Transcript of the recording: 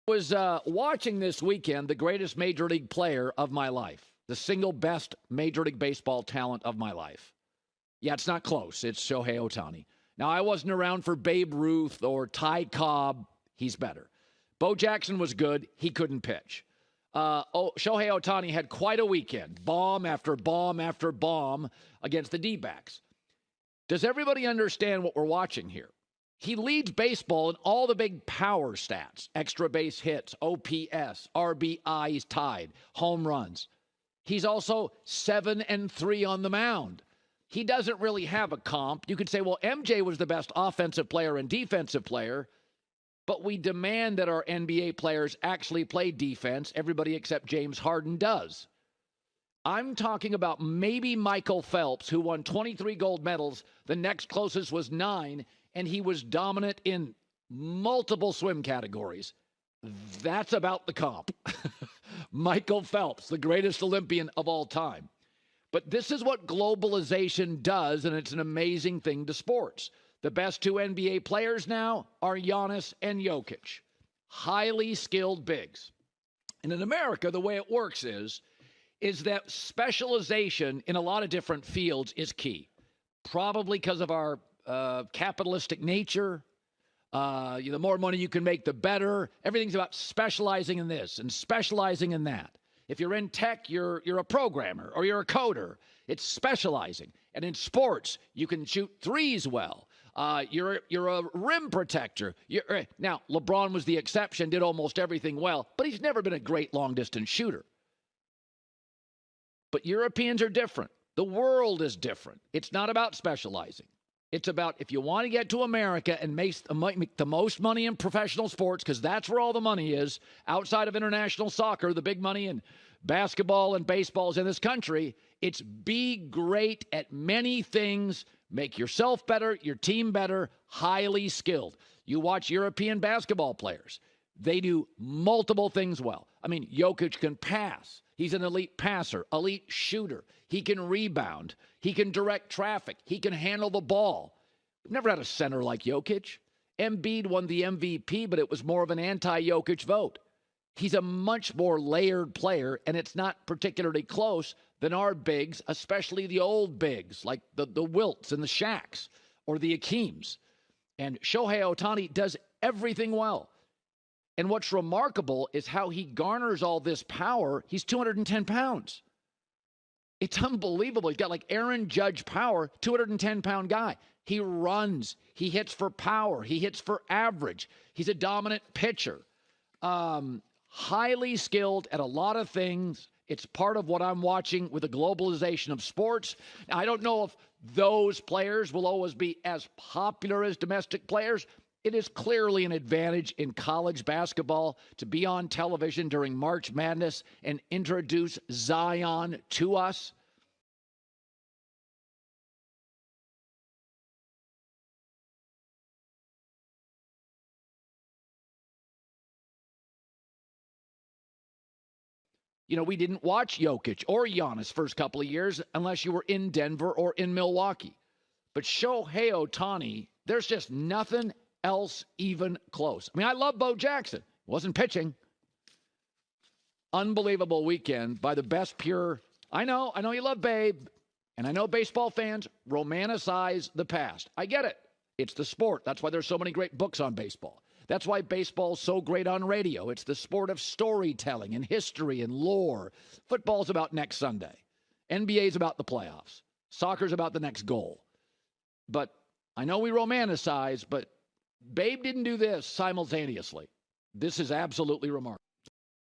Was watching this weekend the greatest major league player of my life, the single best Major League Baseball talent of my life. Yeah, it's not close. It's Shohei Ohtani. Now, I wasn't around for Babe Ruth or Ty Cobb. He's better. Bo Jackson was good. He couldn't pitch. Shohei Ohtani had quite a weekend, bomb after bomb after bomb against the D-backs. Does everybody understand what we're watching here? He leads baseball in all the big power stats, extra base hits, OPS, RBIs tied, home runs. He's also 7-3 on the mound. He doesn't really have a comp. You could say, well, MJ was the best offensive player and defensive player, but we demand that our NBA players actually play defense. Everybody except James Harden does. I'm talking about maybe Michael Phelps, who won 23 gold medals. The next closest was 9, and he was dominant in multiple swim categories. That's about the comp. Michael Phelps, the greatest Olympian of all time. But this is what globalization does, and it's an amazing thing to sports. The best 2 NBA players now are Giannis and Jokic, highly skilled bigs. And in America, the way it works is that specialization in a lot of different fields is key, probably because of our capitalistic nature. The more money you can make, the better. Everything's about specializing in this and specializing in that. If you're in tech, you're a programmer or you're a coder. It's specializing. And in sports, you can shoot threes well. You're a rim protector. Now, LeBron was the exception, did almost everything well, but he's never been a great long-distance shooter. But Europeans are different. The world is different. It's not about specializing. It's about if you want to get to America and make the most money in professional sports, because that's where all the money is, outside of international soccer, the big money in basketball and baseball is in this country, it's be great at many things, make yourself better, your team better, highly skilled. You watch European basketball players. They do multiple things well. I mean, Jokic can pass. He's an elite passer, elite shooter. He can rebound. He can direct traffic. He can handle the ball. We've never had a center like Jokic. Embiid won the MVP, but it was more of an anti-Jokic vote. He's a much more layered player, and it's not particularly close than our bigs, especially the old bigs, like the Wilts and the Shaqs or the Hakeems. And Shohei Ohtani does everything well. And what's remarkable is how he garners all this power. He's 210 pounds. It's unbelievable. He's got like Aaron Judge power, 210-pound guy. He runs. He hits for power. He hits for average. He's a dominant pitcher. Highly skilled at a lot of things. It's part of what I'm watching with the globalization of sports. Now, I don't know if those players will always be as popular as domestic players. It is clearly an advantage in college basketball to be on television during March Madness and introduce Zion to us. You know, we didn't watch Jokic or Giannis first couple of years unless you were in Denver or in Milwaukee. But Shohei Ohtani, there's just nothing else even close. I mean, I love Bo Jackson. Wasn't pitching. Unbelievable weekend by the best pure. I know you love Babe. And I know baseball fans romanticize the past. I get it. It's the sport. That's why there's so many great books on baseball. That's why baseball's so great on radio. It's the sport of storytelling and history and lore. Football's about next Sunday. NBA's about the playoffs. Soccer's about the next goal. But I know we romanticize, but Babe didn't do this simultaneously. This is absolutely remarkable.